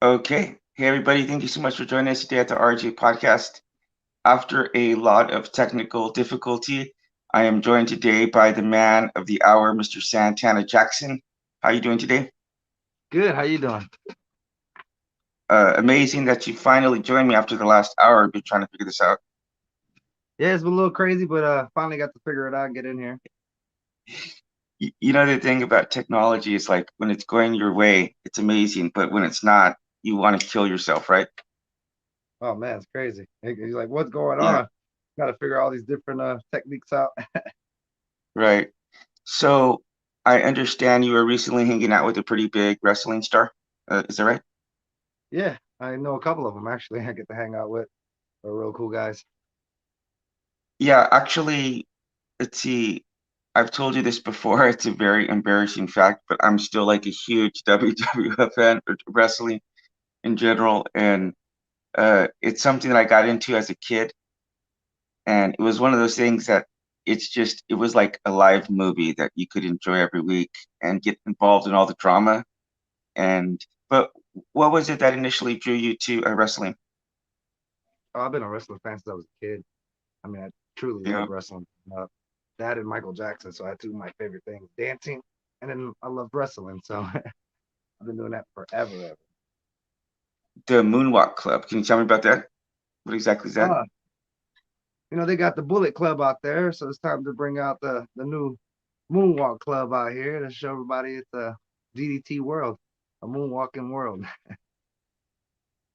Okay. Hey, everybody. Thank you so much for joining us today at the RJ podcast. After a lot of technical difficulty, I am joined today by the man of the hour, Mr. Santana Jackson. How you doing today? Good. How you doing? Amazing that you finally joined me after the last hour. I've been trying to figure this out. Yeah, it's been a little crazy, but finally got to figure it out and get in here. You know, the thing about technology is like when it's going your way, it's amazing, but when it's not, you want to kill yourself, right? Oh man, it's crazy. He's like, what's going Yeah, on? Got to figure all these different techniques out. right. So I understand you were recently hanging out with a pretty big wrestling star. Is that right? Yeah, I know a couple of them actually. I get to hang out with. They're real cool guys. Yeah, actually, let's see. I've told you this before. It's a very embarrassing fact, but I'm still like a huge WWF fan, or wrestling in general, and it's something that I got into as a kid, and it was one of those things that it was like a live movie that you could enjoy every week and get involved in all the drama. And but what was it that initially drew you to wrestling? Oh, I've been a wrestling fan since I was a kid. I mean, I truly You love know, wrestling. Uh, that and Michael Jackson. So I had two of my favorite things: dancing, and then I love wrestling. So I've been doing that forever, ever. the Moonwalk Club. Can you tell me about that? What exactly is that? Uh, they got the Bullet Club out there, so it's time to bring out the new Moonwalk Club out here to show everybody it's a DDT world, a moonwalking world.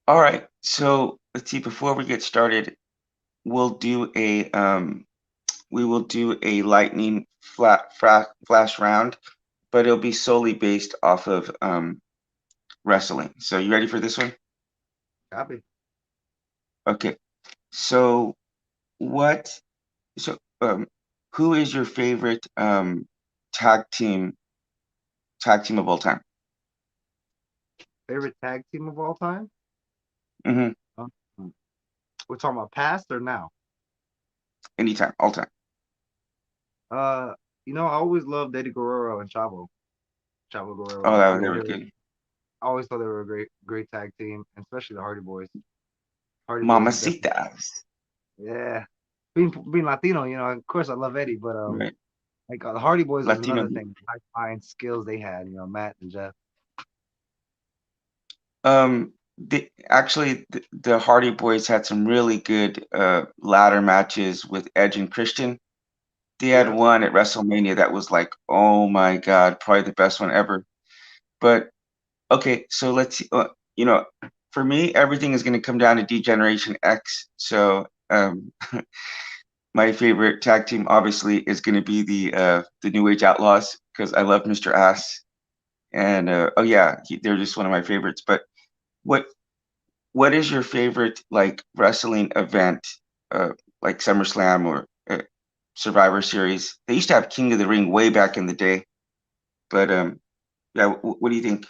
All right. So let's see. Before we get started, we'll do a we will do a lightning flash round, but it'll be solely based off of wrestling. So you ready for this one? Copy. Okay. So what? So who is your favorite tag team tag team of all time? Favorite tag team of all time? Hmm. Uh, we're talking about past or now? Anytime, all time. Uh, I always loved Eddie Guerrero and Chavo Oh, Guerrero. that I was mean, very good. I always thought they were a great tag team, and especially the Hardy Boys. Hardy Boys is definitely, Mamacitas. yeah. Being Latino, of course I love Eddie, but Right. like the Hardy Boys was Latino. another thing. I find skills they had, Matt and Jeff. The Hardy Boys had some really good ladder matches with Edge and Christian. They had Yeah. one at WrestleMania that was like, oh my God, probably the best one ever. But okay, so let's see. You know, for me, everything is going to come down to Degeneration X. So my favorite tag team obviously is going to be the New Age Outlaws because I love Mr. Ass. And oh yeah, they're just one of my favorites. But what what is your favorite like wrestling event, uh, like SummerSlam or Survivor Series? They used to have King of the Ring way back in the day, but yeah. What do you think?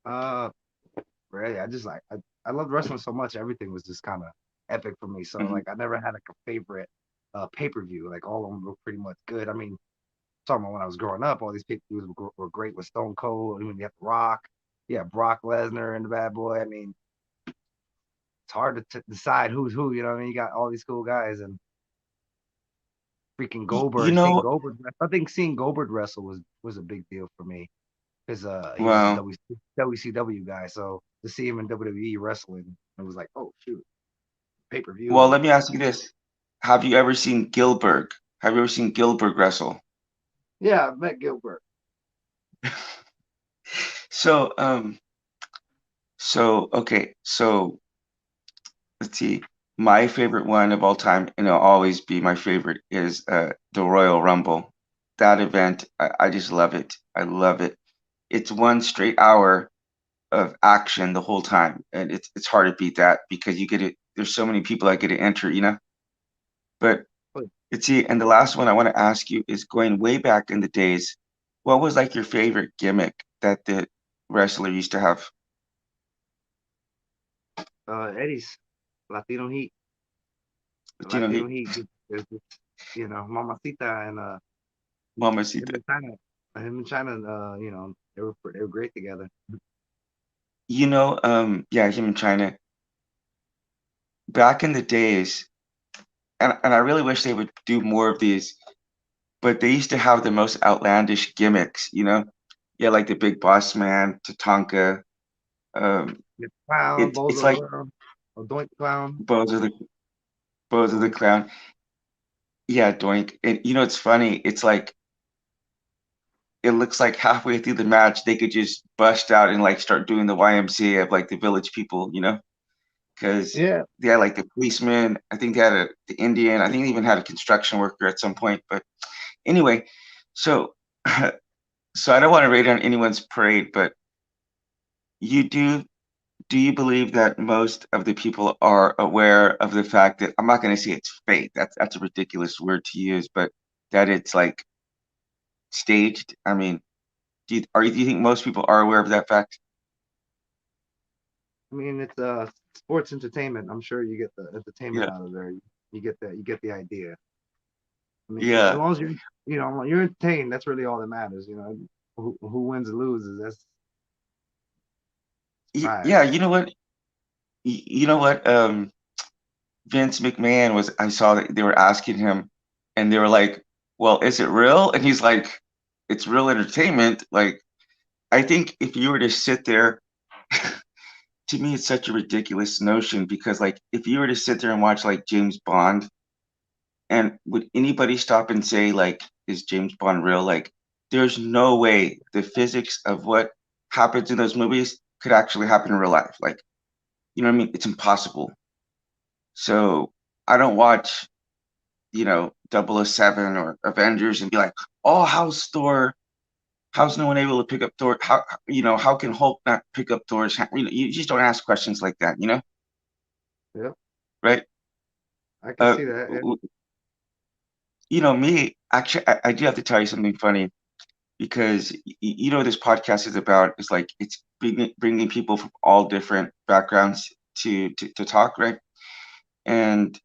Uh, Really, I loved wrestling so much. Everything was just kind of epic for me. So Hmm. like I never had like a favorite pay-per-view. Like all of them were pretty much good. I mean, talking about when I was growing up, all these pay-per-views were great with Stone Cold. I mean, you have The Rock, yeah, Brock Lesnar and the Bad Boy. I mean, it's hard to decide who's who. You know what I mean? You got all these cool guys and freaking You Goldberg. Seeing know, Goldberg, I think seeing Goldberg wrestle was a big deal for me because he was a well, WCW guy. So to see him in WWE wrestling, it was like, oh shoot, pay per well, view. let me ask you this: Have you ever seen Gilbert? Have you ever seen Gilbert wrestle? Yeah, I met Gilbert. So, okay, so let's see. My favorite one of all time, and it'll always be my favorite, is the Royal Rumble. That event, I just love it. I love it. It's one straight hour of action the whole time, and it's hard to beat that because you get it. There's so many people that get to enter, you know. But let's see. And the last one I want to ask you is going way back in the days. What was like your favorite gimmick that the wrestler used to have? Eddie's Latino Heat, You know, Latino Heat. There's this, Mamacita and him Mamacita. in China, him in China. They were great together. yeah, him in China. Back in the days, and I really wish they would do more of these, but they used to have the most outlandish gimmicks, you know? Yeah, like the Big Boss Man, Tatanka. Um, Get the clown, it's Bozo the like clown, or Doink the clown. Bozo the Bozo the Doink. Clown. Yeah, Doink. And it's funny. It's like it looks like halfway through the match they could just bust out and like start doing the YMCA of like the village people, because Yeah, they had like the policeman. I think they had the Indian. I think they even had a construction worker at some point. But anyway, so so I don't want to raid on anyone's parade, but you do you believe that most of the people are aware of the fact that I'm not going to say it's fake. That's a ridiculous word to use, but that it's like staged. I mean, do you think most people are aware of that fact? I mean it's sports entertainment. I'm sure you get the entertainment Yeah. out of there. You get that. You get the idea. I mean, as Yeah. long as you're entertained, that's really all that matters. Who wins or loses, that's right. Yeah, you know what? You know what? Vince McMahon was, I saw that they were asking him and they were like, "Well, is it real?" And he's like, "It's real entertainment." Like, I think if you were to sit there, to me, it's such a ridiculous notion because, like, if you were to sit there and watch, like, James Bond, and would anybody stop and say, like, is James Bond real? Like, there's no way the physics of what happens in those movies could actually happen in real life. Like, you know what I mean? It's impossible. So I don't watch, 007 or Avengers and be like, oh, how's no one able to pick up Thor? How can Hulk not pick up Thor's hand? You just don't ask questions like that, Yeah, right? I can Uh, see that. Yeah. me, actually, I do have to tell you something funny because, this podcast is about, is like, it's bringing people from all different backgrounds to talk, right? And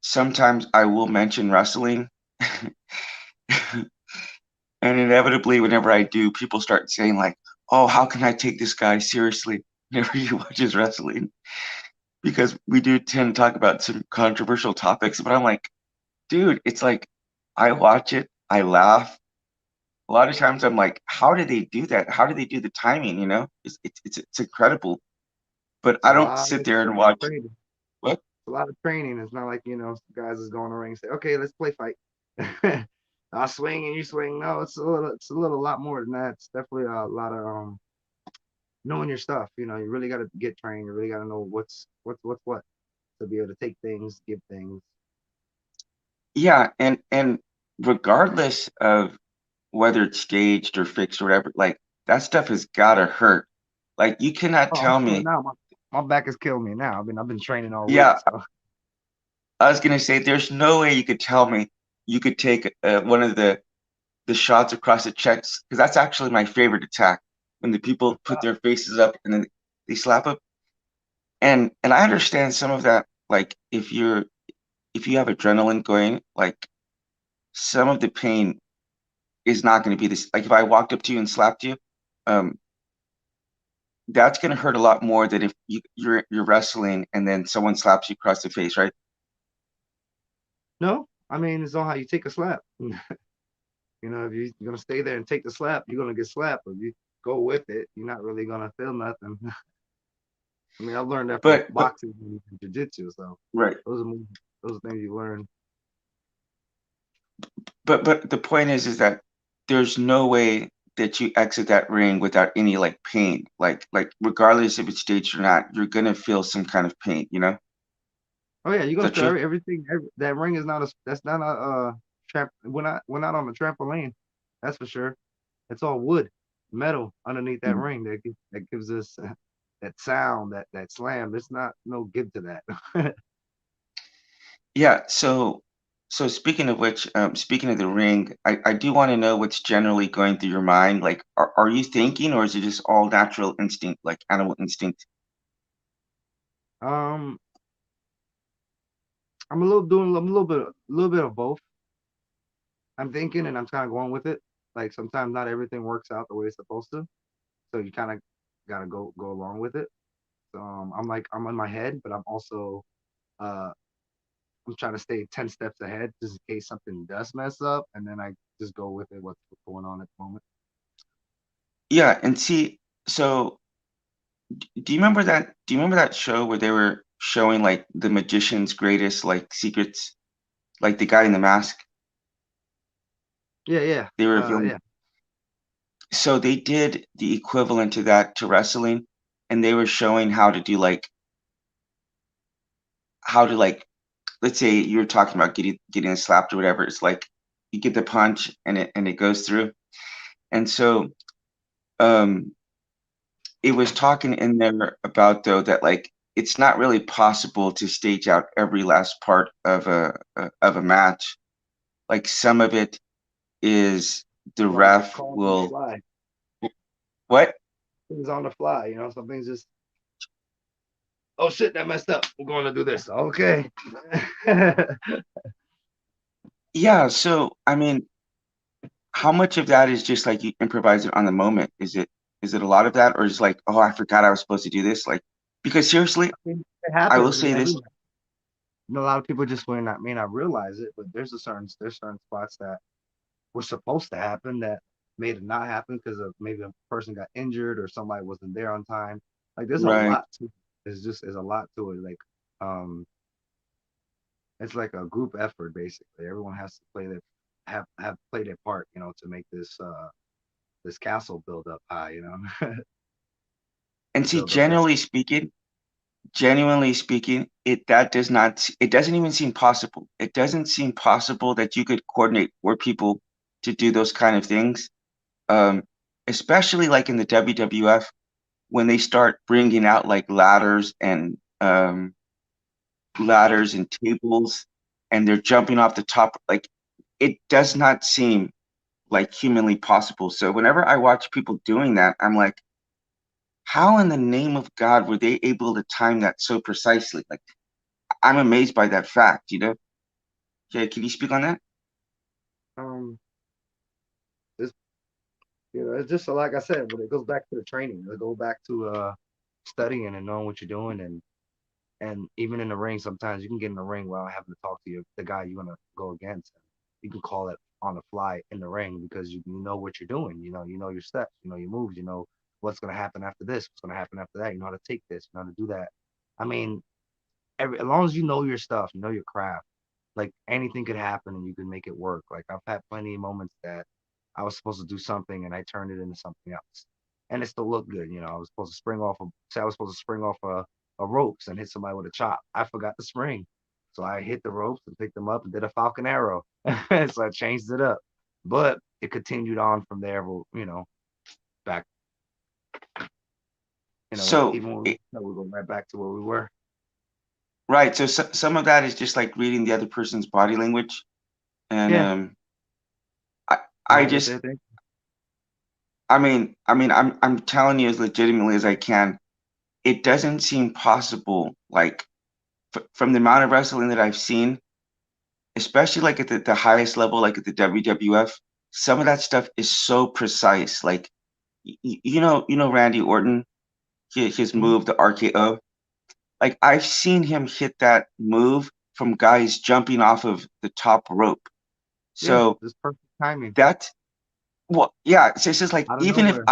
sometimes I will mention wrestling. And inevitably, whenever I do, people start saying like, "Oh, how can I take this guy seriously?" Whenever he watches wrestling, because we do tend to talk about some controversial topics. But I'm like, dude, it's like I watch it, I laugh. A lot of times, I'm like, how did they do that? How do they do the timing? It's incredible. But It's I a don't lot sit of there and watch training. what. It's a lot of training. It's not like guys is going to the ring and say, okay, let's play fight. I'll swing and you swing. No, it's a little lot more than that. It's definitely a lot of knowing your stuff. You really got to get trained. You really got to know what's what to be able to take things, give things. Yeah, and regardless of whether it's staged or fixed or whatever, like that stuff has gotta hurt. Like you cannot Oh, I'm tell sure me. now. My back has killed me now. I've been training all week. Yeah, So I was gonna say there's no way you could tell me you could take one of the shots across the chest because that's actually my favorite attack when the people put their faces up and then they slap up. And I understand some of that. Like if you have adrenaline going, like some of the pain is not going to be this. Like if I walked up to you and slapped you, um, that's going to hurt a lot more than if you're wrestling and then someone slaps you across the face, right? no, I mean it's all how you take a slap. If you're gonna stay there and take the slap, you're gonna get slapped. If you go with it, you're not really gonna feel nothing. I mean, I've learned that from But boxing and jiu-jitsu. So right. those are those are things you learn. But the point is that there's no way that you exit that ring without any like pain. Like regardless if it's staged or not, you're gonna feel some kind of pain, you know? Is Oh yeah, you're gonna that feel true? everything. That ring is not a. That's not a tramp. We're not on a trampoline. That's for sure. It's all wood, metal underneath that Mhm. ring that gives us that sound, that slam. There's not no give to that. Yeah, so speaking of which, speaking of the ring, I do want to know what's generally going through your mind. Like, are you thinking or is it just all natural instinct, like animal instinct? um, I'm a little bit of both. I'm thinking and I'm kind of going with it. Like sometimes not everything works out the way it's supposed to. So you kind of gotta go along with it. So, I'm like I'm in my head, but I'm also uh I'm trying to stay 10 steps ahead just in case something does mess up, and then I just go with it. What's going on at the moment? Yeah, and see, so do you remember that show where they were showing like the magician's greatest like secrets, like the guy in the mask? Yeah, yeah, They were revealing. yeah. So they did the equivalent to that to wrestling, and they were showing how to like let's say you're talking about getting slapped or whatever. It's like you get the punch and it goes through. And so um it was talking in there about though that like it's not really possible to stage out every last part of a match. Like some of it is the A lot of it's ref called on the will fly. what? Things on the fly, something's just, oh shit, that messed up. We're going to do this. Okay. Yeah, so I mean, how much of that is just like you improvise it on the moment? Is it a lot of that, or is it like, oh, I forgot I was supposed to do this? Like, because seriously, I mean, it I will happens with say this, everyone. A lot of people just may not realize it, but there's certain spots that were supposed to happen that made it not happen because of maybe a person got injured or somebody wasn't there on time. Like there's a right? lot to it. There's a lot to it. Like um it's like a group effort basically. Everyone has to play their have played their part, to make this castle build up high, And to see, build up that. genuinely speaking, it doesn't even seem possible. It doesn't seem possible that you could coordinate four people to do those kind of things. Um, Especially like in the WWF when they start bringing out like ladders and tables, and they're jumping off the top. Like it does not seem like humanly possible. So whenever I watch people doing that, I'm like, how in the name of God were they able to time that so precisely? Like I'm amazed by that fact, you know? Yeah, can you speak on that? Um this it's just like I said, but it goes back to the training. It goes back to studying and knowing what you're doing, and even in the ring, sometimes you can get in the ring without having to talk to the guy you're gonna go against. You can call it on the fly in the ring because you know what you're doing. You know your steps, you know your moves, you know what's gonna happen after this, what's gonna happen after that. You know how to take this, you know how to do that. I mean, as long as you know your stuff, you know your craft, like anything could happen and you can make it work. Like I've had plenty of moments that I was supposed to do something and I turned it into something else, and it still looked good. I was supposed to say I was supposed to spring off a ropes and hit somebody with a chop. I forgot to spring, so I hit the ropes and picked them up and did a falcon arrow. So I changed it up, but it continued on from there. Well, back, So, even when it, we go right back to where we were. right. So, some of that is just like reading the other person's body language. And Yeah, I, I knowing what they're just, thinking. I'm telling you as legitimately as I can. It doesn't seem possible, like from the amount of wrestling that I've seen, especially like at the highest level, like at the WWF, some of that stuff is so precise. Like, you know Randy Orton, his Mhm. move, the RKO. Like I've seen him hit that move from guys jumping off of the top rope. Yeah, So just perfect timing that's well, yeah. So it's just like out of nowhere.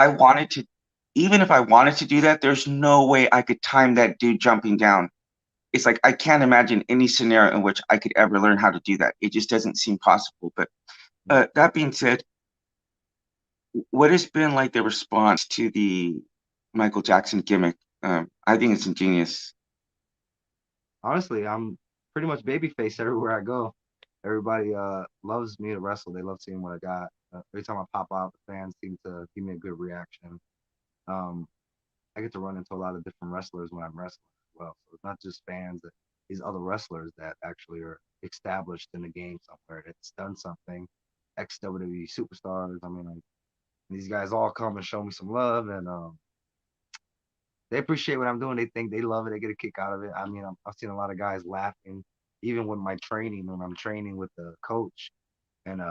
even if I wanted to do that, there's no way I could time that dude jumping down. It's like I can't imagine any scenario in which I could ever learn how to do that. It just doesn't seem possible. But that being said, what has been like the response to the Michael Jackson gimmick? I think it's ingenious. Honestly, I'm pretty much babyface everywhere I go. Everybody loves me to wrestle. They love seeing what I got. Every time I pop out, the fans seem to give me a good reaction. Um, I get to run into a lot of different wrestlers when I'm wrestling as well. So it's not just fans, these other wrestlers that actually are established in the game somewhere that's done something. Ex WWE superstars. I mean, like these guys all come and show me some love, and they appreciate what I'm doing. They think they love it. They get a kick out of it. I mean, I've seen a lot of guys laughing, even with my training when I'm training with the coach, and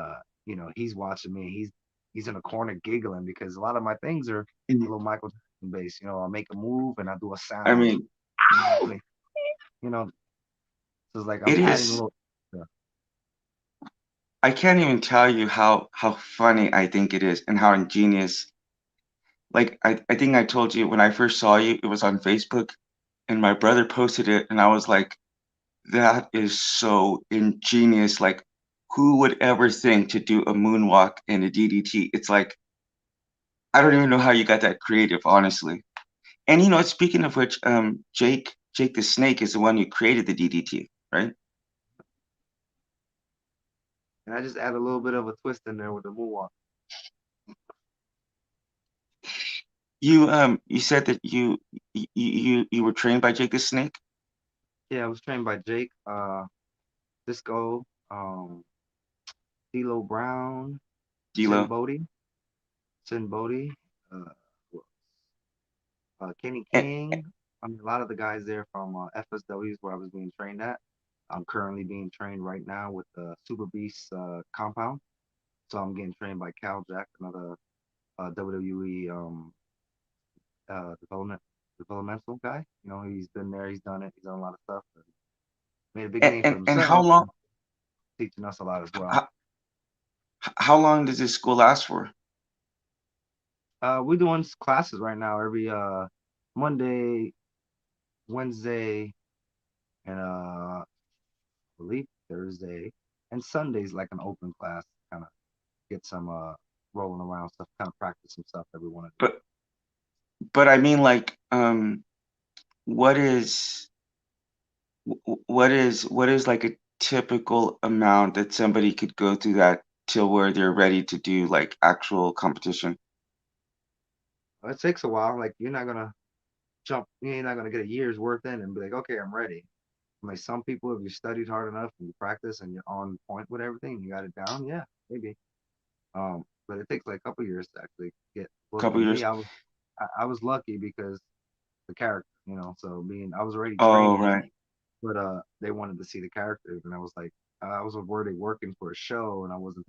he's watching me. He's in a corner giggling because a lot of my things are a little Michael. bass. I'll make a move and I'll do a I sound. mean, I mean, you know, so it's like I'm it adding a is. little. Yeah. I can't even tell you how funny I think it is and how ingenious. Like I think I told you when I first saw you, it was on Facebook, and my brother posted it, and I was like, that is so ingenious. Like, who would ever think to do a moonwalk and a DDT? It's like I don't even know how you got that creative, honestly. And speaking of which, Jake the Snake is the one who created the DDT, right? And I just add a little bit of a twist in there with the moonwalk. You said that you were trained by Jake the Snake, Yeah, I was trained by Jake, Disco, D'Lo Brown, Sin D'Lo. Bodie, Sin Bodie, uh, Kenny And, King. I mean, a lot of the guys there from FSWs where I was being trained at. I'm currently being trained right now with the Super Beast compound. So I'm getting trained by Cal Jack, another WWE developmental guy. He's been there, he's done it, he's done a lot of stuff, and made a big and name for and and how himself, long teaching us a lot as well. how, how long does this school last for? We're doing classes right now every Monday, Wednesday, and I believe Thursday, and Sunday's like an open class, kind of get some rolling around stuff, kind of practice some stuff that we want to do. But but I mean, like, what is what is like a typical amount that somebody could go through that till where they're ready to do like actual competition? It takes a while. Like you're not gonna get a year's worth in and be like, okay, I'm ready. Like some people, if you studied hard enough and you practice and you're on point with everything, you got it down. Yeah, maybe. But it takes like a couple years to actually get booked. Couple And years? me, I was lucky because the character, so being I was already Oh, training, right. but they wanted to see the characters, and I was like, I was already working for a show, and I wasn't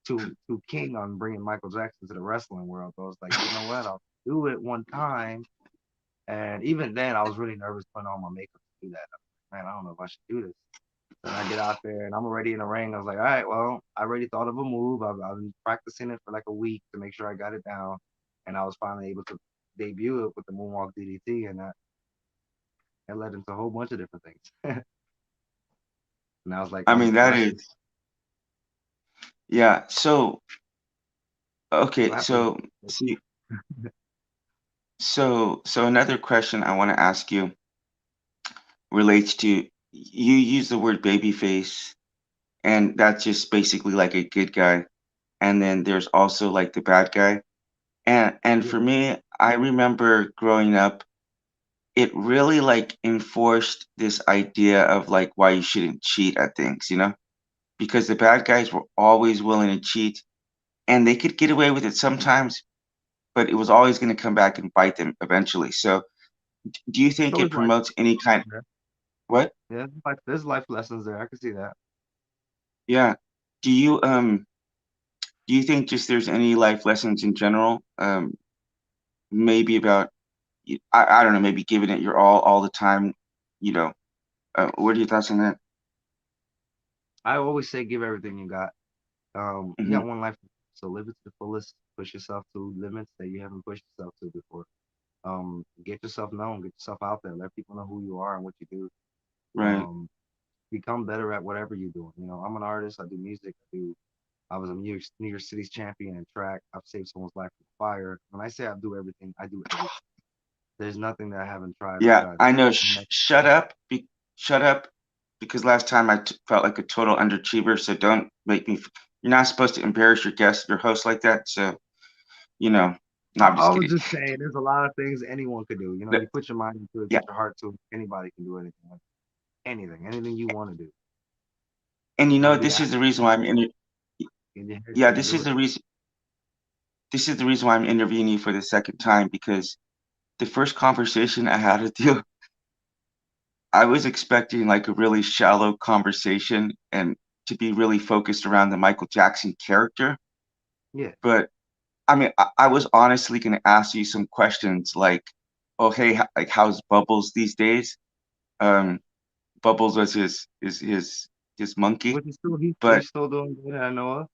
too keen on bringing Michael Jackson to the wrestling world. So I was like, you know what, I'll do it one time. And even then, I was really nervous putting on my makeup to do that. I was like, man, I don't know if I should do this. Then I get out there and I'm already in the ring. I was like, all right, well, I already thought of a move. I've been practicing it for like a week to make sure I got it down. And I was finally able to debut it with the Moonwalk DDT. And that led into a whole bunch of different things. And I was like, I I was mean, that crushing. is, yeah. So, So okay, after, so see, so another question I want to ask you relates to you use the word babyface, and that's just basically like a good guy. And then there's also like the bad guy. And yeah, for me, I remember growing up, it really like enforced this idea of like why you shouldn't cheat at things, because the bad guys were always willing to cheat, and they could get away with it sometimes, but it was always going to come back and bite them eventually. So, do you it's think it always like, promotes any kind? yeah, What? yeah, like there's life lessons there. I can see that. Yeah. Do you think just there's any life lessons in general? Maybe about I don't know, maybe giving it your all the time. You know, what are your thoughts on that? I always say give everything you got. You Hmm. got one life, so live it to the fullest. Push yourself to limits that you haven't pushed yourself to before. Get yourself known, get yourself out there, let people know who you are and what you do. Right. Um, Become better at whatever you're doing. I'm an artist. I do music. I was a New York City's champion in track. I've saved someone's life from fire. When I say I do everything, I do everything. There's nothing that I haven't tried or Yeah, done. I know. Next, Shut up. Shut up. Because last time felt like a total underachiever. So don't make me. You're not supposed to embarrass your guest, your host like that. So you know. No, I'm I just was kidding. just saying, there's a lot of things anyone could do. The- You put your mind into it, Yeah, put your heart to it. Anybody can do anything. Like anything you want to do. and Might be an this is actor the reason why I'm in. in your Yeah, hairstyle. this Do is it. the reason. This is the reason why I'm interviewing you for the second time because the first conversation I had with you, I was expecting like a really shallow conversation and to be really focused around the Michael Jackson character, Yeah. but I mean, I was honestly going to ask you some questions like, oh, hey, like, how's Bubbles these days? Um, Bubbles was his monkey, Which is still but he's still doing good. I know of.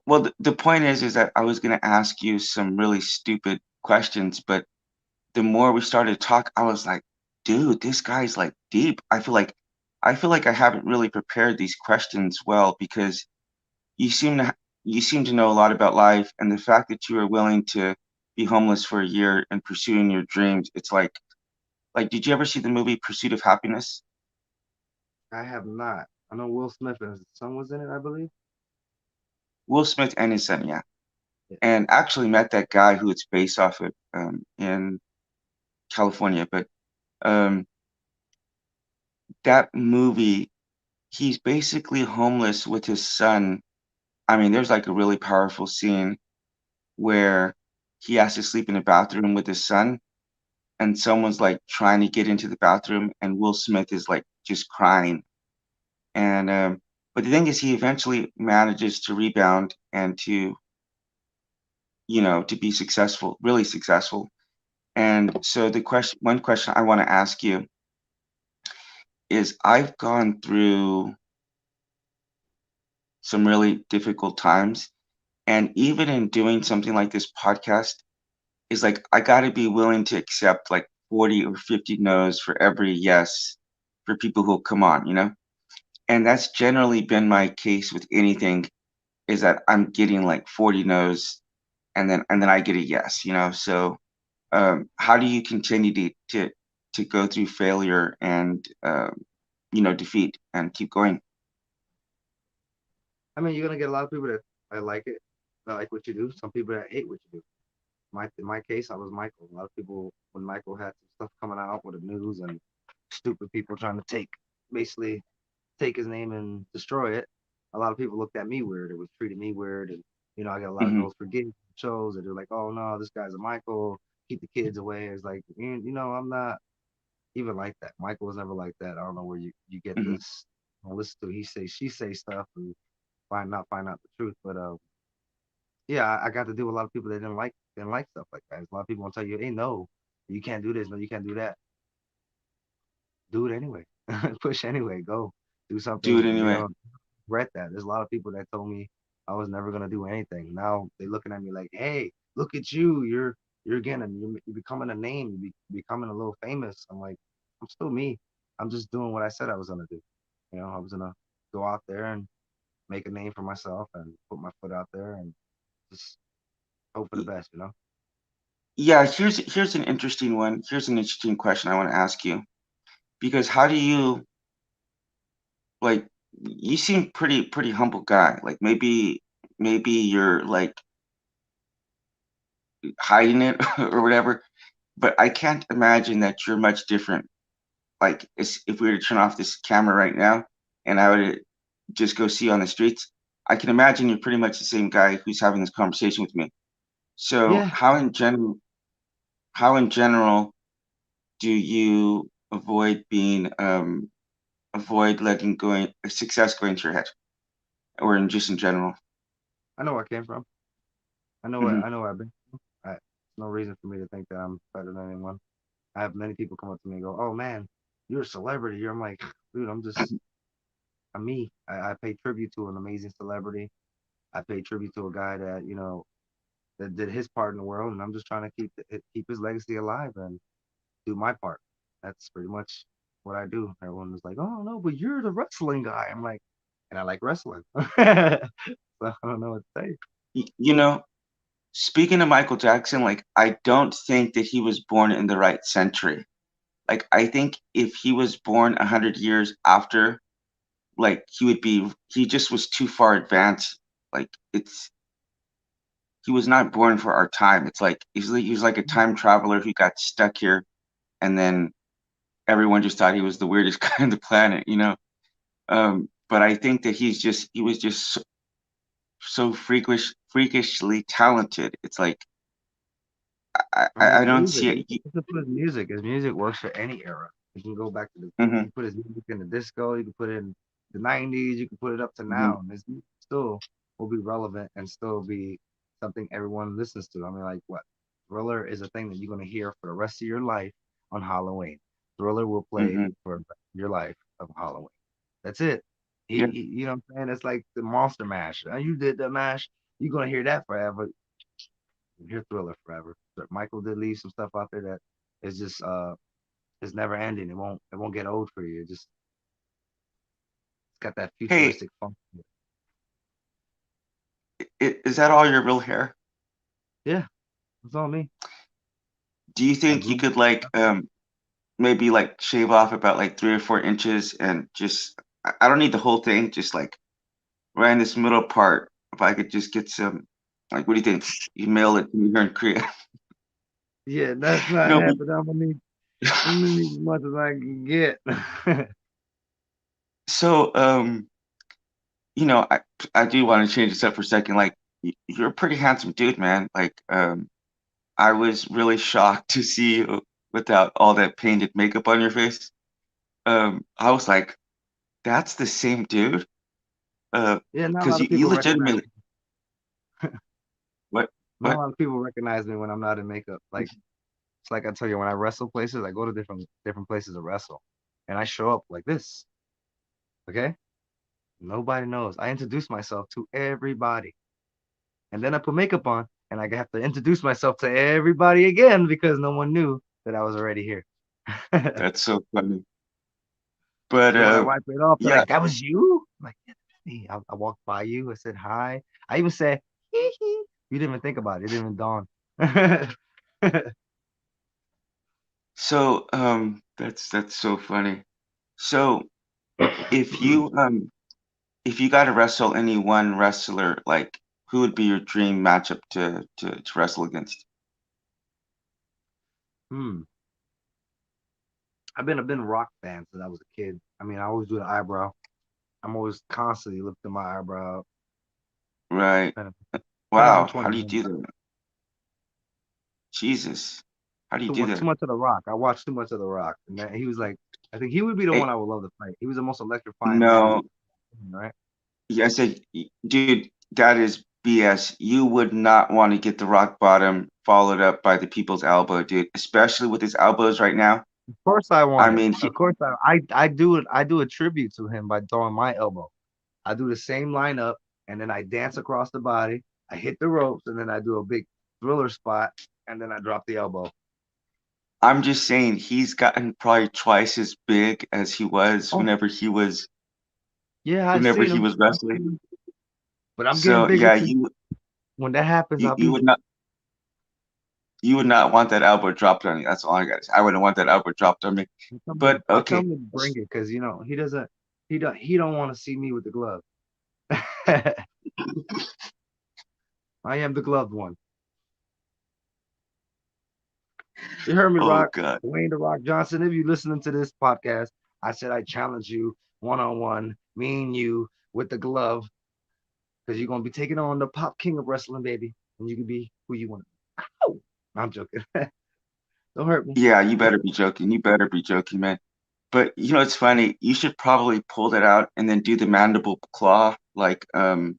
well, the point is that I was going to ask you some really stupid questions, but the more we started to talk, I was like, dude, this guy's like deep. I feel like I haven't really prepared these questions well because you seem to you seem to know a lot about life, and the fact that you are willing to be homeless for a year and pursuing your dreams, it's like did you ever see the movie Pursuit of Happiness? I have not. I know Will Smith and his son was in it, I believe. Will Smith and his son, yeah, Yeah. and actually met that guy who it's based off of in California, but um, that movie, he's basically homeless with his son. I mean, there's like a really powerful scene where he has to sleep in a bathroom with his son, and someone's like trying to get into the bathroom, and Will Smith is like just crying. And but the thing is, he eventually manages to rebound and to, to be successful, really successful. And so one question I want to ask you is, I've gone through some really difficult times, and even in doing something like this podcast, is like I got to be willing to accept like 40 or 50 no's for every yes for people who'll come on, And that's generally been my case with anything, is that I'm getting like 40 no's, and then I get a yes, So how do you continue to go through failure and defeat and keep going? I mean, you're gonna get a lot of people that I like it, that like what you do. Some people that hate what you do. In my case, I was Michael. A lot of people when Michael had some stuff coming out with the news and stupid people trying to basically take his name and destroy it. A lot of people looked at me weird. It was treating me weird, and I get a lot of Hmm. no's for getting shows that they're like, "Oh no, this guy's a Michael. Keep the kids away." It's like, I'm not even like that. Michael was never like that. I don't know where you get Hmm. this. Listen to he say she say stuff and find out the truth. But yeah, I got to deal with a lot of people that didn't like stuff like that. There's a lot of people gonna tell you, "Hey, no, you can't do this. No, you can't do that." Do it anyway. Push anyway. Go do Do something. it You're anyway. gonna regret that. There's a lot of people that told me I was never gonna do anything. Now they looking at me like, "Hey, look at you. You're getting you're becoming a name. Becoming a little famous." I'm like, I'm still me. I'm just doing what I said I was gonna do. I was gonna go out there and make a name for myself and put my foot out there and just hope for the Y- best. Yeah, here's an interesting one. Here's an interesting question I want to ask you. Because how do you, like, you seem pretty humble guy. Like, maybe you're like hiding it or whatever, but I can't imagine that you're much different. Like, if we were to turn off this camera right now and I would just go see you on the streets, I can imagine you're pretty much the same guy who's having this conversation with me. So Yeah, how in general do you avoid letting success go into your head, or in just in general? I know where I came from. Hmm. I know where I've been. There's no reason for me to think that I'm better than anyone. I have many people come up to me and go, "Oh man, you're a celebrity." I'm like, dude, I'm me. I pay tribute to an amazing celebrity. I pay tribute to a guy that that did his part in the world, and I'm just trying to keep his legacy alive and do my part. That's pretty much what I do. Everyone was like, "Oh no, but you're the wrestling guy." I'm like, and I like wrestling. So I don't know what to say. You know, speaking of Michael Jackson, like, I don't think that he was born in the right century. Like, I think if he was born 100 years after, like, he just was too far advanced. Like, he was not born for our time. It's like he was like a time traveler who got stuck here, and then everyone just thought he was the weirdest guy on the planet. But I think that he was just so freakishly talented. It's like I mean, I his don't music. see You it. can put his music. His music works for any era. You can go back to you Mhm, can put his music in the disco. You can put it in the '90s. You can put it up to mhm. now. And his music still. will be relevant and still be something everyone listens to. I mean, like what? Thriller is a thing that you're gonna hear for the rest of your life on Halloween. Thriller will play Hmm. for your life of Halloween. That's it. Yeah. You know what I'm saying? It's like the Monster Mash. You did the mash. You're gonna hear that forever. You hear Thriller forever. But Michael did leave some stuff out there that is just it's never ending. It won't get old for you. It's got that Hey, futuristic funk. is that all your real hair? Yeah, it's on me. Do you I think you grew. could like maybe like shave off about like 3 or 4 inches and just I don't need the whole thing, just like right in this middle part. If I could just get some, like, what do you think? You mail it to me here in Korea. Yeah, that's not No, but happening. I'm gonna need as much as I can get. so I do want to change this up for a second. Like, you're a pretty handsome dude, man. Like, I was really shocked to see you without all that painted makeup on your face. I was like, that's the same dude. Yeah, not a Because lot of you people recognize. legitimately, what, Not a what? lot of people recognize me when I'm not in makeup. Like it's like I tell you, when I wrestle places, I go to different places to wrestle, and I show up like this. Okay, nobody knows. I introduce myself to everybody, and then I put makeup on, and I have to introduce myself to everybody again because no one knew that I was already here. That's so funny. But Then when I wipe it off, they're yeah, like, "That was you?" I'm like, "Yeah, that's me." I walked by you. I said hi. I even said, "Hee hee." You didn't even think about it. It didn't even dawn. so that's so funny. So if you um if you got to wrestle any one wrestler, like, who would be your dream matchup to wrestle against? Hmm. I've been a rock fan since I was a kid. I mean, I always do the eyebrow. I'm always constantly lifting my eyebrow. Right. Been around Wow. How 20 do you minutes. do that? Jesus. How do you do Too that? much of the rock. I watched too much of the rock. And he was like, I think he would be the Hey, one I would love to fight. He was the most electrifying man, no. right? Yeah, I said, dude, that is BS. You would not want to get the rock bottom followed up by the people's elbow, dude. Especially with his elbows right now. Of course I I want it. mean, Of course I do it. I do a tribute to him by throwing my elbow. I do the same lineup and then I dance across the body. I hit the ropes and then I do a big thriller spot and then I drop the elbow. I'm just saying he's gotten probably twice as big as he was Oh, yeah, whenever he was I've wrestling. seen him. But I'm getting So bigger yeah, too. When that happens, you I'll you be would not you would not want that elbow dropped on you. That's all I got to say. I wouldn't want that elbow dropped on me. But I'll tell okay, him to bring it because he doesn't he don't want to see me with the glove. I am the gloved one. You heard me, oh Rock. God. Dwayne the Rock Johnson. If you listening to this podcast, I said I challenge you one on one, me and you with the glove, because you're gonna be taking on the pop king of wrestling, baby, and you can be who you want. Ow! I'm joking. Don't hurt me. Yeah, you better be joking. You better be joking, man. But it's funny. You should probably pull that out and then do the mandible claw, like who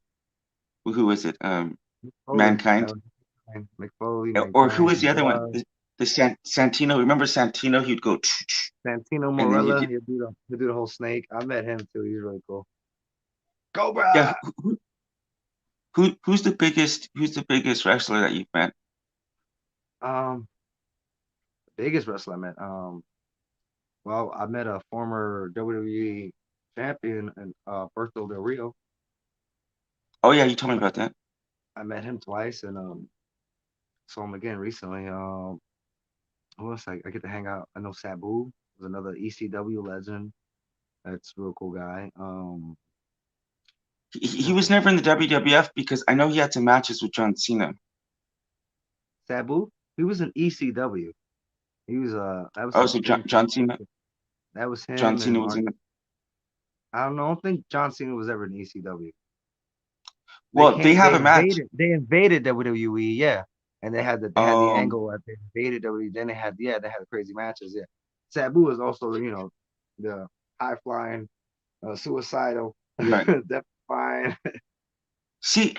was it? Foley. That Mankind. was McFoley, Or who Mankind, was the the other one? glove. The Santino. Remember Santino? He'd go, Santino and then Morella, he'll do the whole snake. I met him too. He's really cool. yeah. Cobra. Who's the biggest wrestler that you've met? Um, biggest wrestler I met. Well, I met a former WWE champion and Berto Del Rio. Oh yeah, you told I me met about that. I met him twice and saw him again recently. Who else I get to hang out? I know Sabu was another ECW legend. That's a real cool guy. He Who else was never in the WWF because I know he had some matches with John Cena. Sabu, he was in ECW. He was that was Oh, his so John, thing. John Cena, That was John him and Cena was Mark. in it. I don't know. I don't think John Cena was ever in ECW. They Well, they came. have a match. They invaded WWE. Yeah, and they had the Um, angle that they invaded WWE. Then they had crazy matches. Yeah, Sabu is also the high flying, suicidal, right. death defying. See,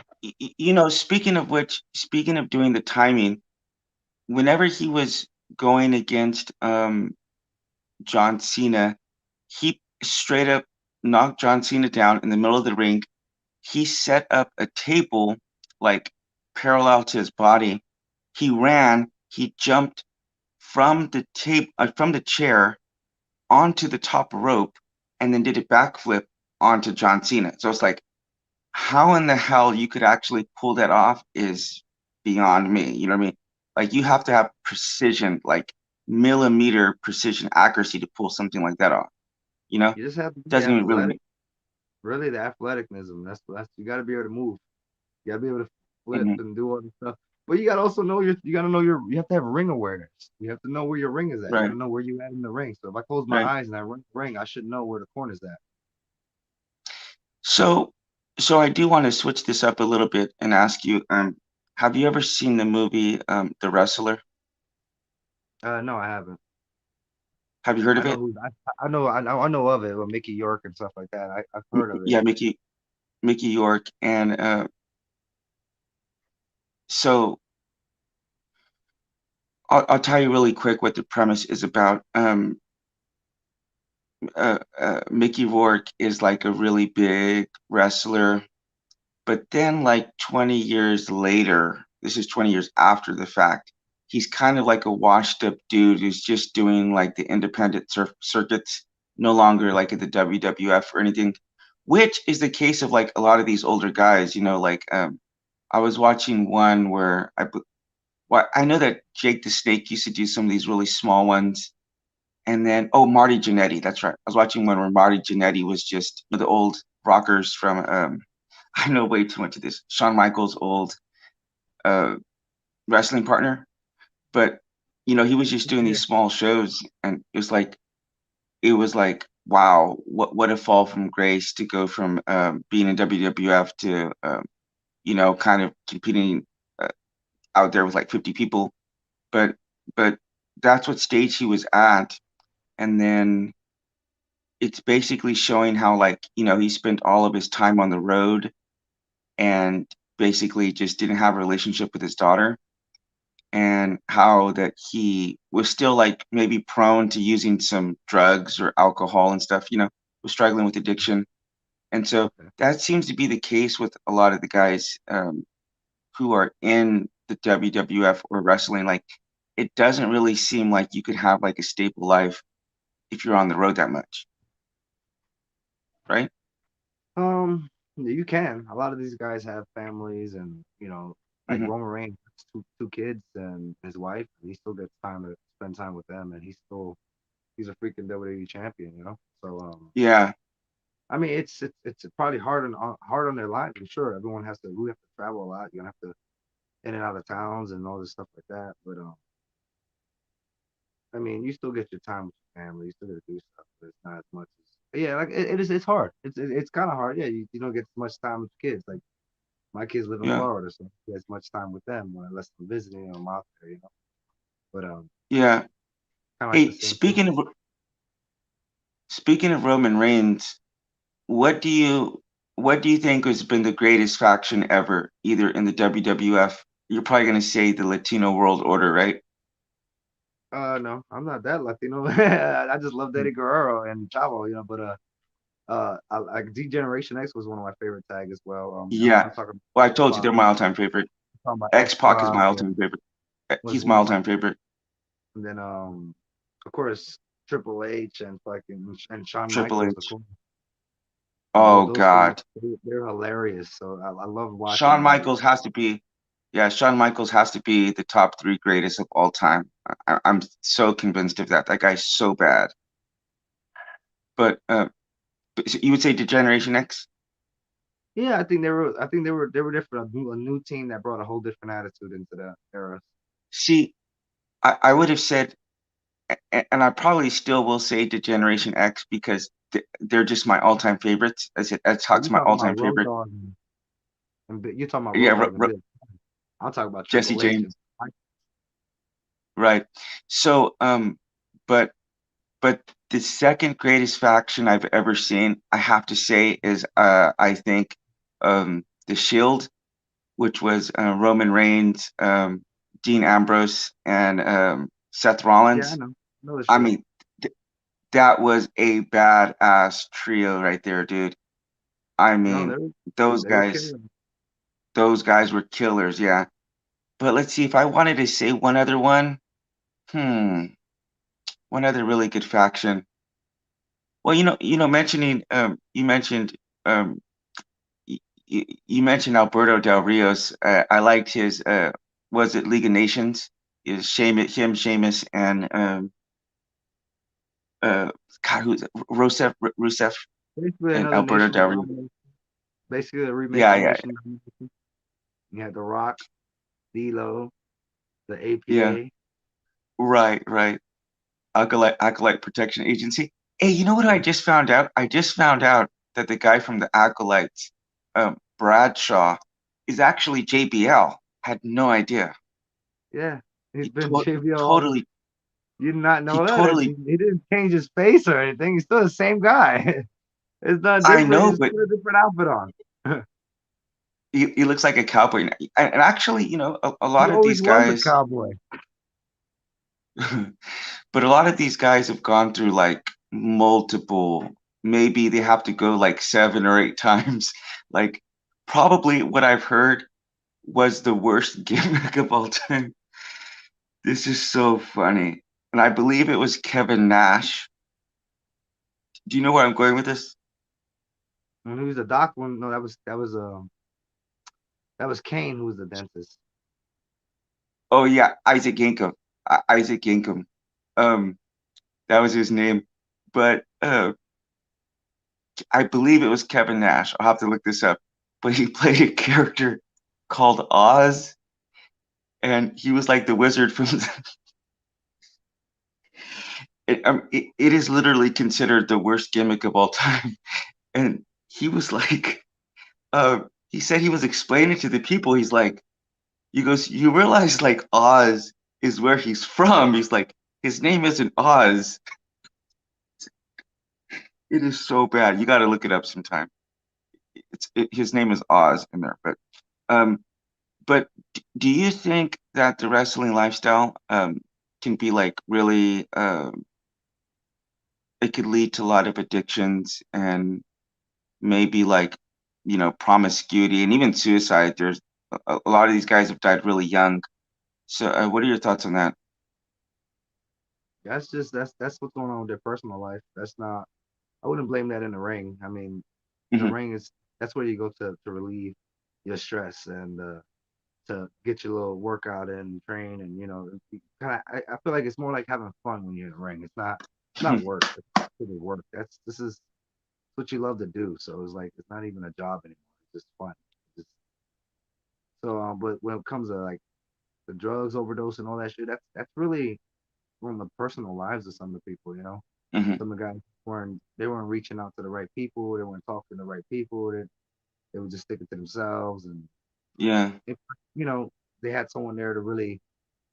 speaking of which, speaking of doing the timing, whenever he was going against John Cena, he straight up knocked John Cena down in the middle of the ring. He set up a table like parallel to his body. He ran, he jumped from the chair onto the top rope and then did a backflip onto John Cena. So it's like, how in the hell you could actually pull that off is beyond me. You know what I mean? Like you have to have precision, like millimeter precision accuracy to pull something like that off. You know, You just have to be doesn't even really athletic. make. Really, the athleticism. That's you got to be able to move. You got to be able to flip Mhm. and do all this stuff. But you got to also know your. You got to know your. You have to have ring awareness. You have to know where your ring is at. You got Right, to know where you at in the ring. So if I close my right. eyes and I run the ring, I should know where the corner's at. So, so I do want to switch this up a little bit and ask you, have you ever seen the movie, The Wrestler? No, I haven't. Have you heard I of know it? who. I know of it with Mickey York and stuff like that. I've heard of it. Yeah, Mickey York, and so I'll tell you really quick what the premise is about. Mickey Rourke is like a really big wrestler, but then like 20 years later, this is 20 years after the fact, he's kind of like a washed up dude who's just doing like the independent circuits, no longer like at the WWF or anything, which is the case of like a lot of these older guys, like I was watching one where well, I know that Jake the Snake used to do some of these really small ones. And then, oh, Marty Jannetty, that's right. I was watching one where Marty Jannetty was just the old rockers from, I know way too much of this, Shawn Michaels' old uh, wrestling partner. But, he was just doing Yeah. these small shows. And it was like, wow, what a fall from grace to go from being in WWF to, kind of competing uh, out there with like 50 people. But, but that's what stage he was at. And then it's basically showing how like he spent all of his time on the road and basically just didn't have a relationship with his daughter, and how that he was still like maybe prone to using some drugs or alcohol and stuff, was struggling with addiction. And so Okay. that seems to be the case with a lot of the guys who are in the WWF or wrestling. Like it doesn't really seem like you could have like a stable life if you're on the road that much, right? You can. A lot of these guys have families, and like Hmm. Roman Reigns has two kids and his wife. He still gets time to spend time with them, and he's a freaking WWE champion. So Yeah. I mean, it's probably hard on their lives. I'm sure everyone has to. We have to travel a lot. You're gonna have to in and out of towns and all this stuff like that. But I mean, you still get your time with your family. You still get to do stuff, but it's not as much as. Yeah, like it is. It's hard. It's kind of hard. Yeah, you don't get as much time with your kids. Like my kids live in Yeah. Florida, so I don't get as much time with them unless I'm visiting or I'm out there. But Yeah. kind of like the Hey, same thing. speaking of Roman Reigns, what do you what do you think has been the greatest faction ever, either in the WWF? You're probably gonna say the Latino World Order, right? No, I'm not that Latino. I just love Eddie Guerrero and Chavo. But I like D Generation X was one of my favorite tag as well. Yeah. I'm talking Well, I about told you X-Pac. they're my all-time favorite. I'm talking about X-Pac is X-Pac my all-time and favorite. was He's one my of my all-time favorite. and then of course Triple H and fucking and Shawn Triple Michaels, of H. course. Oh Those two, God. they're hilarious. So I love watching Shawn them. Michaels has to be, yeah, Shawn Michaels has to be the top three greatest of all time. I'm so convinced of that. That guy's so bad. But so you would say Degeneration X? Yeah, I think they were different. A new team that brought a whole different attitude into the era. See, I would have said, and I probably still will say Degeneration X because they're just my all-time favorites. I said Ed Oh, Hawk's you my talking all-time about Road favorite. Dogg you talking about Yeah, Road Dogg and Bill. I'm talking about Jesse Triple H and James, right? So, but but the second greatest faction I've ever seen, I have to say, is I think the Shield, which was Roman Reigns, Dean Ambrose, and Seth Yeah, I Rollins. know. I know the I Shield. mean, th- that was a badass trio right there, dude. I No, mean, those they were guys, killing. those guys were killers, yeah. But let's see, if I wanted to say one other one, hmm, one other really good faction. Well, mentioning, you mentioned, um, you mentioned Alberto Del Rios. I liked his, was it League of Nations? Is Sheamus, and uh, God, who's it? Rusev, Basically and another Alberto nation Del Rio. domination. Basically a remake Yeah, of yeah, Nation Domination. You had The Rock, D'Lo, the yeah. APA. Right, right. Acolyte Protection Agency. Hey, you know what I Yeah, just found out? I just found out that the guy from the Acolytes, Bradshaw, is actually JBL. Had no idea. yeah. He's He been JBL all this. totally, You did not he know that? totally. He didn't change his face or anything. He's still the same guy. It's not I different. He know, just but put a different outfit on. he looks like a cowboy. And actually, a He lot of always these was a guys, cowboy. but a lot of these guys have gone through like multiple. Maybe they have to go like 7 or 8 times. Like probably what I've heard was the worst gimmick of all time. This is so funny. And I believe it was Kevin Nash. Do you know where I'm going with this? When he was a doc one, no, that was Kane who was the dentist. Oh yeah, Isaac Yankem. Isaac Yankem. Um, that was his name. But I believe it was Kevin Nash. I'll have to look this up. But he played a character called Oz, and he was like the wizard from it is literally considered the worst gimmick of all time. And he was like, he said he was explaining to the people. He goes, you realize like Oz is where he's from. He's like, his name isn't Oz. It is so bad. You got to look it up sometime. His name is Oz in there. Um, but do you think that the wrestling lifestyle can be like really it could lead to a lot of addictions and maybe like promiscuity and even suicide? There's a lot of these guys have died really young. So what are your thoughts on that? That's what's going on with their personal life. That's not. I wouldn't blame that in the ring. I mean, the Hmm. ring is that's where you go to relieve your stress and to get your little workout in and train and kind of. I feel like it's more like having fun when you're in the ring. It's not work. It's not really work. This is what you love to do. So it's like it's not even a job anymore. It's just fun. It's so, but when it comes to like the drugs overdose and all that shit, that's really from the personal lives of some of the people. Hmm. Some of the guys weren't reaching out to the right people. They weren't talking to the right people. They were just sticking to themselves. And Yeah. if you know they had someone there to really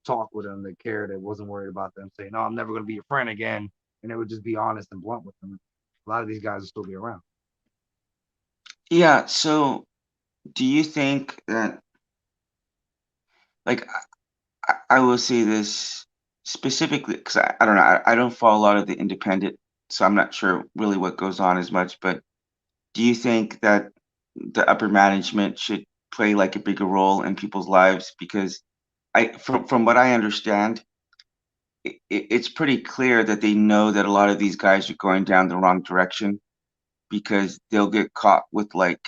talk with them, that cared, that wasn't worried about them saying, "No, I'm never going to be your friend again," and they would just be honest and blunt with them. A lot of these guys will still be around. Yeah. So do you think that, like, I will say this specifically because I don't know, I don't follow a lot of the independent, so I'm not sure really what goes on as much. But do you think that the upper management should play like a bigger role in people's lives? Because from what I understand, it's pretty clear that they know that a lot of these guys are going down the wrong direction because they'll get caught with like,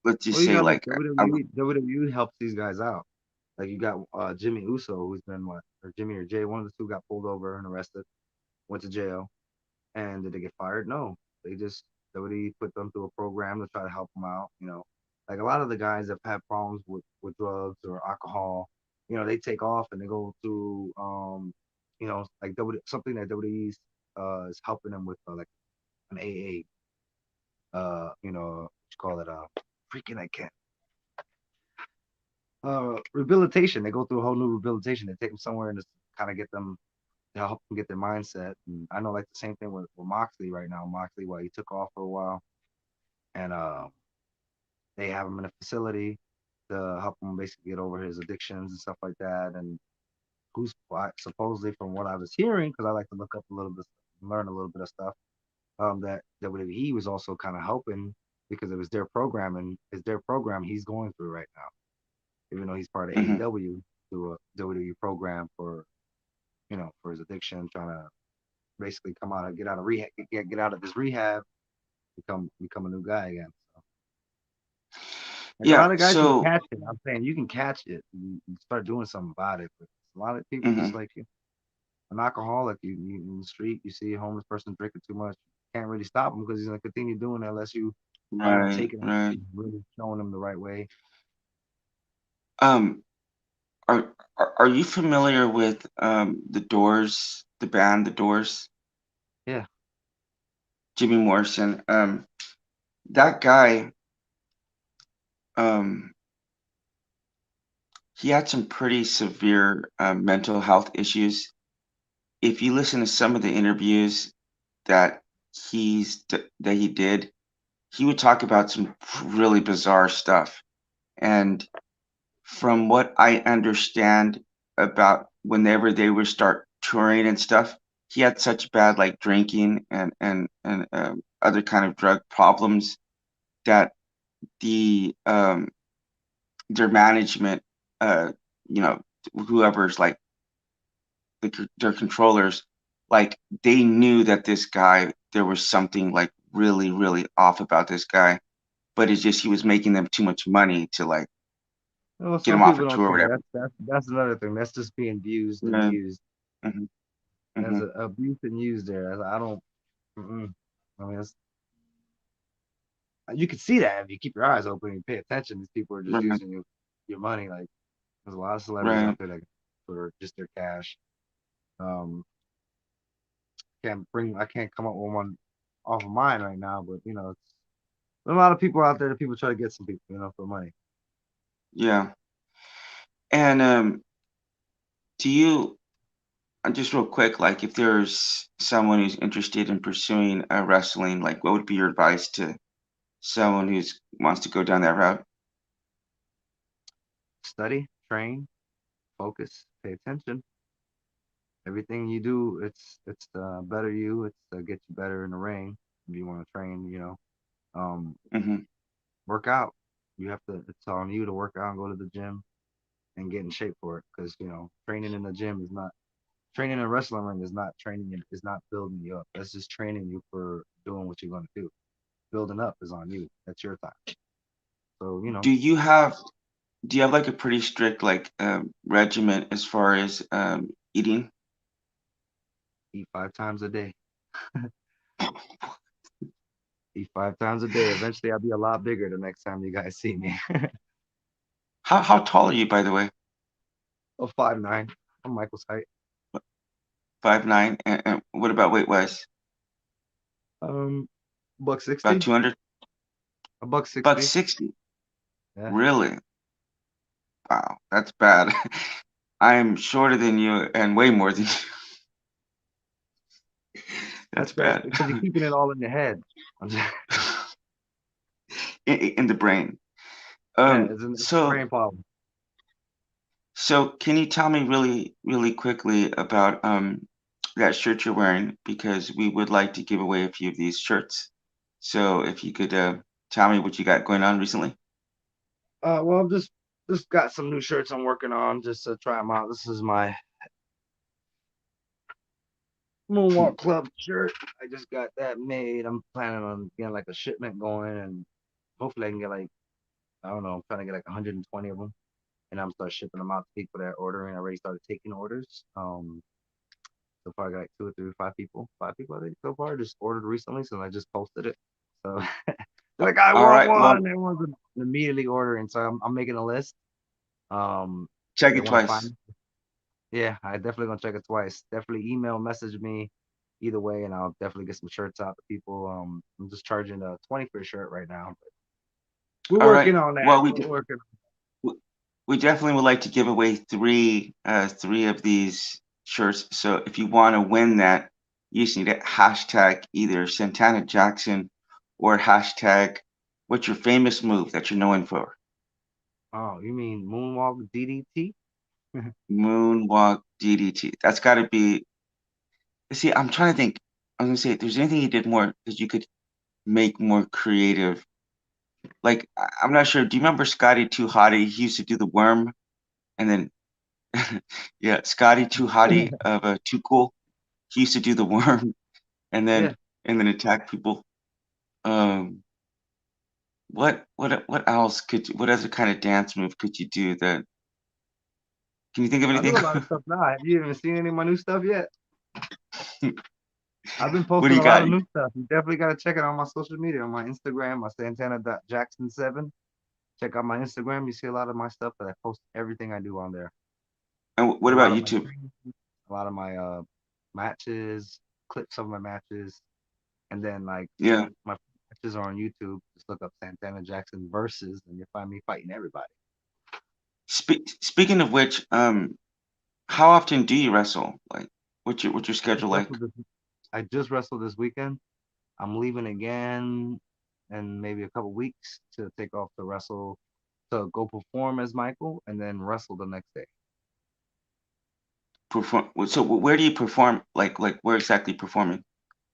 let's Well, just you say know, like like, WWE helps these guys out. Like you got Jimmy Uso, who's been what, or Jimmy or Jay, one of the two got pulled over and arrested, went to jail. And did they get fired? No. They just somebody put them through a program to try to help them out. Like a lot of the guys that have had problems with drugs or alcohol, they take off and they go through like something that WWE is helping them with, like an AA, what you call it, freaking I can't rehabilitation. They go through a whole new rehabilitation. They take them somewhere and just kind of get them to help them get their mindset. And I know like the same thing with Moxley right now. Moxley, well, he took off for a while, and they have him in a facility to help him basically get over his addictions and stuff like that. And who's supposedly, from what I was hearing, because I like to look up a little bit, learn a little bit of stuff, that WWE was also kind of helping because it was their program, and it's their program he's going through right now, even though he's part of Hmm. AEW, through a WWE program for, for his addiction, trying to basically come out and get out of rehab, get out of this rehab, become a new guy again. So, like a Yeah. lot of guys can So, catch it. I'm saying you can catch it. You start doing something about it. But a lot of people hmm, just like you, an alcoholic. You in the street, you see a homeless person drinking too much. Can't really stop him because he's gonna continue doing it unless you kind of right, taking him, right. really showing him the right way. Um, are you familiar with the Doors, the band, the Doors? Yeah. Jimmy Morrison. That guy, um, he had some pretty severe mental health issues. If you listen to some of the interviews that that he did, he would talk about some really bizarre stuff. And from what I understand about whenever they would start touring and stuff, he had such bad like drinking and other kind of drug problems that the their management, uh, you know, whoever's like their controllers, like they knew that this guy, there was something like really, really off about this guy, but it's just he was making them too much money to like Well, get him some off people a don't tour or care. whatever. That's another thing. That's just being abused and Right. used. Hmm. There's Hmm. a abuse and used there. I don't. Mm-mm. I mean, you can see that if you keep your eyes open and you pay attention. These people are just Right. using your money. Like there's a lot of celebrities out Right. there that for just their cash. Um, I can't come up with one off of mine right now, but it's a lot of people out there that people try to get some people, for money. Yeah. And do you just real quick, like if there's someone who's interested in pursuing wrestling, like what would be your advice to someone who's wants to go down that route? Study, train, focus, pay attention. Everything you do, it's to better you. It's to get you better in the ring. If you want to train, um, Hmm. work out. You have to. It's on you to work out and go to the gym and get in shape for it. Because training in the gym is not training in a wrestling ring is not training. Is not building you up. That's just training you for doing what you're going to do. Building up is on you. That's your time. So Do you have do you have like a pretty strict like regimen as far as eating? eat 5 times a day. Eat 5 times a day. Eventually, I'll be a lot bigger the next time you guys see me. How tall are you, by the way? Oh, 5'9". I'm Michael's height. 5'9", and what about weight wise? Um, buck About 60, 200? a buck Buck 60. 60? Yeah, Really? Wow, that's bad. I'm shorter than you and way more than you. That's that's bad. because you're keeping it all in your head. I'm just, In the brain. yeah, Um, it's a so brain problem. so can you tell me really, really quickly about that shirt you're wearing? Because we would like to give away a few of these shirts. So if you could tell me what you got going on recently. Well, I'm just got some new shirts I'm working on just to try them out. This is my Moonwalk Club shirt. I just got that made. I'm planning on getting like a shipment going, and hopefully I can get like, I don't know, I'm trying to get like 120 of them, and I'm start shipping them out to people that are ordering. I already started taking orders. So far I got like 2 or 3 or 5 people. 5 people I think so far just ordered recently since I just posted it. So they're like, I All want right, well, one. Everyone's immediately ordering. So I'm making a list. check They it want to twice. find. Yeah, I definitely gonna check it twice. Definitely email, message me either way, and I'll definitely get some shirts out to people. I'm just charging 20 for a shirt right now, but we're All right. working on that. Well, We're working. we definitely would like to give away three of these shirts. So if you want to win that, you just need to hashtag either Santana Jackson or hashtag What's your famous move that you're known for? Oh, you mean Moonwalk DDT? Moonwalk DDT. That's got to be. See, I'm trying to think. I was gonna say, if there's anything you did more that you could make more creative. Like, I'm not sure. Do you remember Scotty Too Hottie? He used to do the worm, and then yeah, Scotty Too Hottie of Too Cool. He used to do the worm, and Yeah, then attack people. Um, what else could what other kind of dance move could you do that? Can you think of I anything? do a lot of stuff now. Have you even seen any of my new stuff yet? I've been What do posting you a lot got? of new stuff. You definitely got to check it out on my social media, on my Instagram, my Santana Jackson 7. Check out my Instagram. You see a lot of my stuff that I post everything I do on there. And what A about lot of my YouTube? training, a lot of my matches, clips of my matches, and then like Yeah. my matches are on YouTube. Just look up Santana Jackson versus, and you'll find me fighting everybody. Speaking of which, how often do you wrestle? Like, what's your I just schedule like? wrestled this. I just wrestled this weekend. I'm leaving again in maybe a couple weeks to take off to wrestle, to go perform as Michael, and then wrestle the next day. Perform. So where do you perform? Like where exactly performing?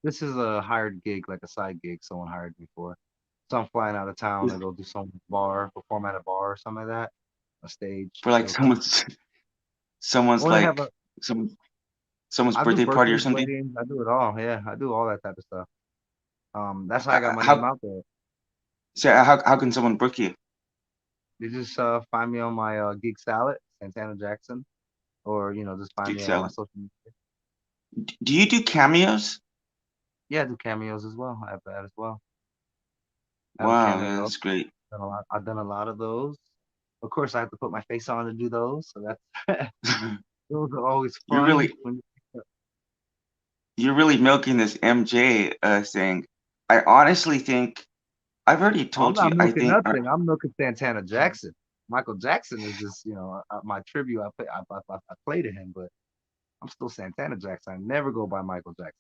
This is a hired gig, like a side gig someone hired me for. So I'm flying out of town to go do some bar, perform at a bar or something like that, a stage, For like chill time. someone's Well, they have like a. some someone's I do birthday party or birthdays, something? weddings, I do it all. Yeah, I do all that type of stuff. That's how I got my name How out there. say how can someone book you? You just find me on my Geek Salad, Santana Jackson, or just find Geek me on my salad. social media. Do you do cameos? Yeah, I do cameos as well. I have that as well. I have a Wow, yeah, cameo. that's great. I've done a lot of those. Of course, I have to put my face on to do those. So that's those are always You're fun. really you're really milking this MJ thing. I honestly think I've already I'm told not you. I milking think nothing. I'm milking Santana Jackson. Michael Jackson is just my tribute. I play to him, but I'm still Santana Jackson. I never go by Michael Jackson.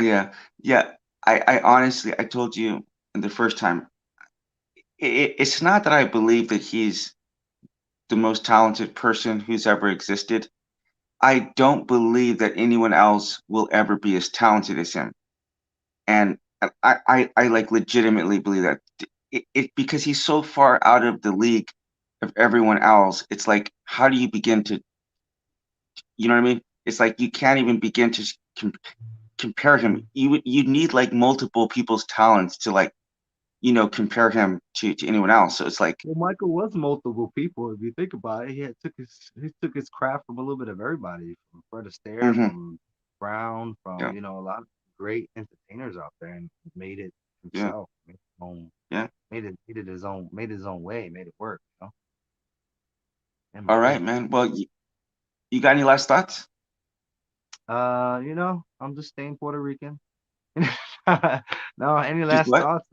yeah, yeah. I honestly I told you the first time. It's not that I believe that he's the most talented person who's ever existed. I don't believe that anyone else will ever be as talented as him. And I like legitimately believe that because he's so far out of the league of everyone else. It's like, how do you begin to, you know what I mean? It's like you can't even begin to compare him. You need like multiple people's talents to like, compare him to anyone else. So it's like, Well, Michael was multiple people. If you think about it, he took his craft from a little bit of everybody, from Fred Astaire, hmm from Brown, from yeah, a lot of great entertainers out there, and made it yeah, himself, made his own, yeah. made his own way, made it work. And All yeah, right, man. Well, you got any last thoughts? I'm just staying Puerto Rican. No, any Just last what? thoughts?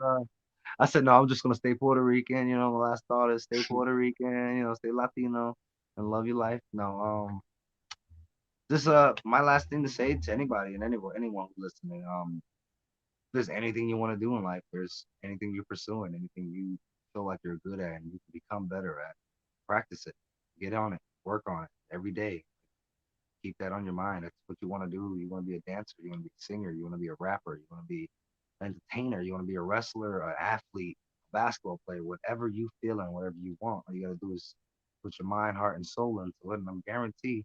I said no. I'm just gonna stay Puerto Rican. My last thought is stay Puerto Rican. Stay Latino and love your life. No, this my last thing to say to anybody and anyone who's listening. If there's anything you want to do in life, there's anything you're pursuing, anything you feel like you're good at and you can become better at, practice it, get on it, work on it every day. Keep that on your mind. That's what you want to do. You want to be a dancer, you want to be a singer, you want to be a rapper, you want to be an entertainer, you want to be a wrestler, an athlete, a basketball player, whatever you feel and whatever you want. All you got to do is put your mind, heart, and soul into it. And I'm guarantee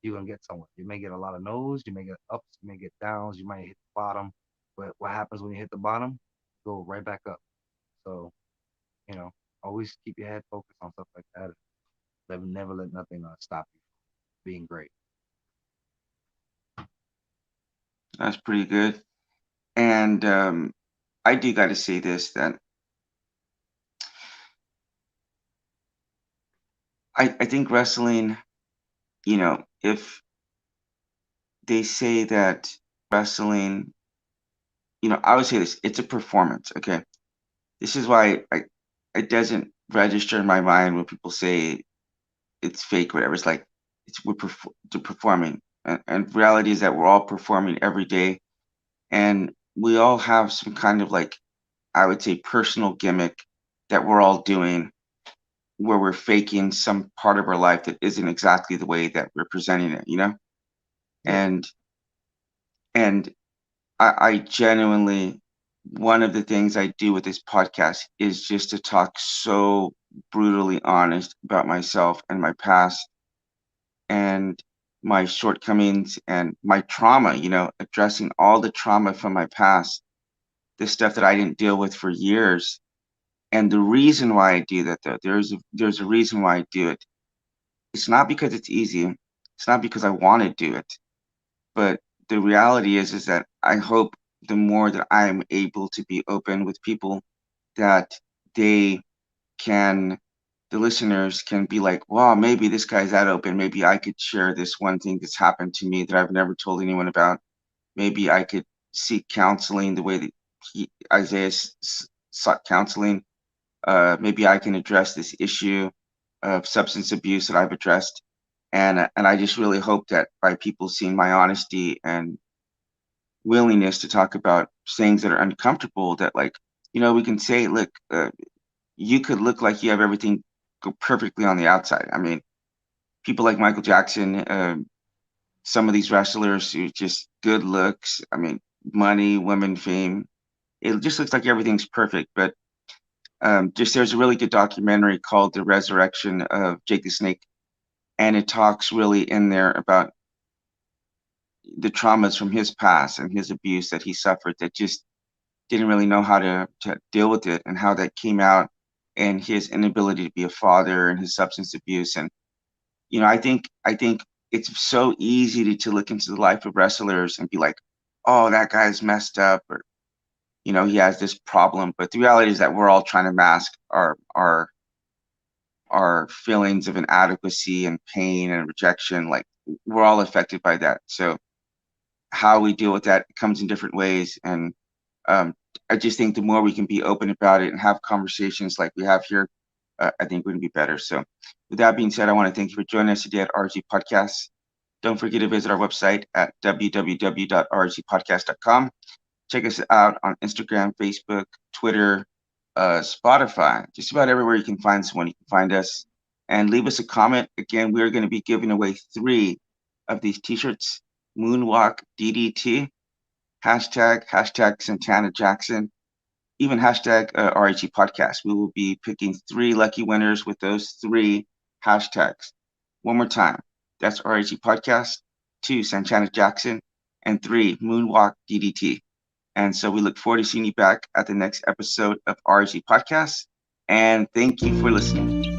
you're gonna get somewhere. You may get a lot of no's, you may get ups, you may get downs, you might hit the bottom. But what happens when you hit the bottom? Go right back up. So, you know, always keep your head focused on stuff like that. Never let nothing stop you from being great. That's pretty good. And I do got to say this that I think wrestling, if they say that wrestling, I would say this, it's a performance, okay? This is why it doesn't register in my mind when people say it's fake, whatever. It's like they're performing. And reality is that we're all performing every day, and we all have some kind of like I would say, personal gimmick that we're all doing, where we're faking some part of our life that isn't exactly the way that we're presenting it, you know? Yeah. And and I genuinely, one of the things I do with this podcast is just to talk so brutally honest about myself and my past and my shortcomings and my trauma, you know, addressing all the trauma from my past, the stuff that I didn't deal with for years. And the reason why I do that, though, there's a reason why I do it. It's not because it's easy. It's not because I want to do it. But the reality is that I hope the more that I am able to be open with people, that they can, the listeners can be like, wow, maybe this guy's that open. Maybe I could share this one thing that's happened to me that I've never told anyone about. Maybe I could seek counseling the way that Isaiah sought counseling. Maybe I can address this issue of substance abuse that I've addressed. And I just really hope that by people seeing my honesty and willingness to talk about things that are uncomfortable, that, like, you know, we can say, look, you could look like you have everything go perfectly on the outside. I mean, people like Michael Jackson, some of these wrestlers who just good looks, I mean, money, women, fame. It just looks like everything's perfect. But just there's a really good documentary called The Resurrection of Jake the Snake. And it talks really in there about the traumas from his past and his abuse that he suffered, that just didn't really know how to deal with it, and how that came out, and his inability to be a father and his substance abuse. And you know, I think it's so easy to look into the life of wrestlers and be like, oh, that guy's messed up, or you know, he has this problem. But the reality is that we're all trying to mask our feelings of inadequacy and pain and rejection. Like, we're all affected by that. So how we deal with that comes in different ways. And um, I just think the more we can be open about it and have conversations like we have here, I think we're going to be better. So, with that being said, I want to thank you for joining us today at RG Podcast. Don't forget to visit our website at www.rgpodcast.com. Check us out on Instagram, Facebook, Twitter, Spotify, just about everywhere you can find someone, you can find us. And leave us a comment. Again, we're going to be giving away 3 of these t shirts: Moonwalk DDT, hashtag Santana Jackson, even hashtag RIG podcast. We will be picking 3 lucky winners with those 3 hashtags. One more time. That's RIG podcast, 2 Santana Jackson, and 3 Moonwalk DDT. And so we look forward to seeing you back at the next episode of RIG podcast. And thank you for listening.